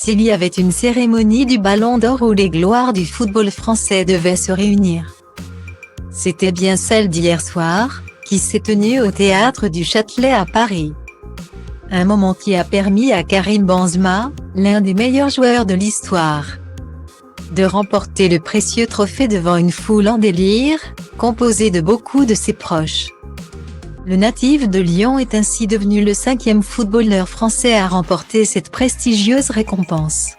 s'il y avait une cérémonie du Ballon d'Or où les gloires du football français devaient se réunir. C'était bien celle d'hier soir, qui s'est tenue au Théâtre du Châtelet à Paris. Un moment qui a permis à Karim Benzema, l'un des meilleurs joueurs de l'histoire, de remporter le précieux trophée devant une foule en délire, composée de beaucoup de ses proches. Le natif de Lyon est ainsi devenu le 5e footballeur français à remporter cette prestigieuse récompense.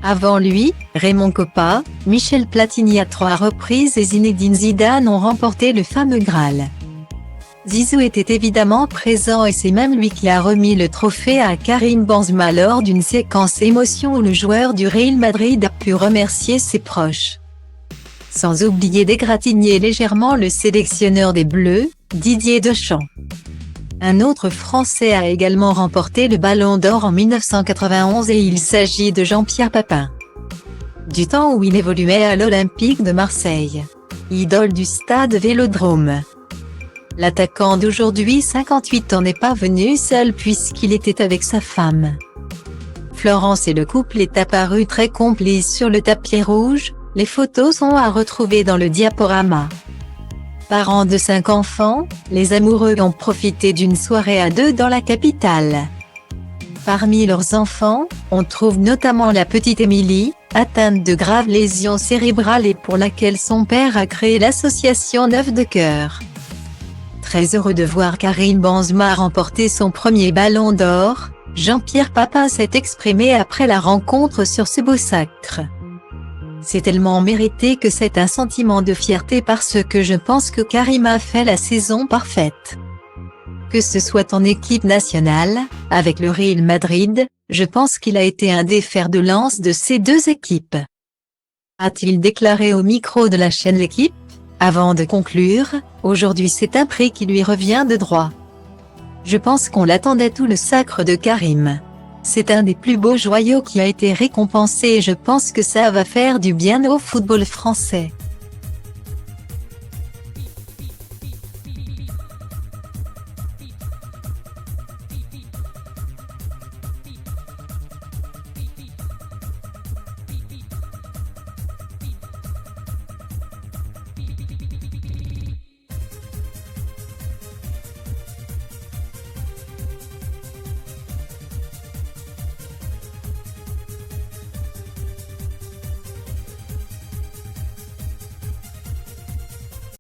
Avant lui, Raymond Kopa, Michel Platini à 3 reprises et Zinedine Zidane ont remporté le fameux Graal. Zizou était évidemment présent et c'est même lui qui a remis le trophée à Karim Benzema lors d'une séquence émotion où le joueur du Real Madrid a pu remercier ses proches. Sans oublier d'égratigner légèrement le sélectionneur des Bleus, Didier Deschamps. Un autre Français a également remporté le Ballon d'Or en 1991 et il s'agit de Jean-Pierre Papin. Du temps où il évoluait à l'Olympique de Marseille, idole du stade Vélodrome. L'attaquant d'aujourd'hui 58 ans n'est pas venu seul puisqu'il était avec sa femme. Florence et le couple est apparu très complice sur le tapis rouge, les photos sont à retrouver dans le diaporama. Parents de 5 enfants, les amoureux ont profité d'une soirée à 2 dans la capitale. Parmi leurs enfants, on trouve notamment la petite Émilie, atteinte de graves lésions cérébrales et pour laquelle son père a créé l'association Neuf de Cœur. Très heureux de voir Karim Benzema remporter son premier Ballon d'Or, Jean-Pierre Papin s'est exprimé après la rencontre sur ce beau sacre. C'est tellement mérité que c'est un sentiment de fierté parce que je pense que Karim a fait la saison parfaite. Que ce soit en équipe nationale, avec le Real Madrid, je pense qu'il a été un des fers de lance de ces deux équipes. A-t-il déclaré au micro de la chaîne L'Équipe ? Avant de conclure, aujourd'hui c'est un prix qui lui revient de droit. Je pense qu'on l'attendait tout le sacre de Karim. C'est un des plus beaux joyaux qui a été récompensé et je pense que ça va faire du bien au football français.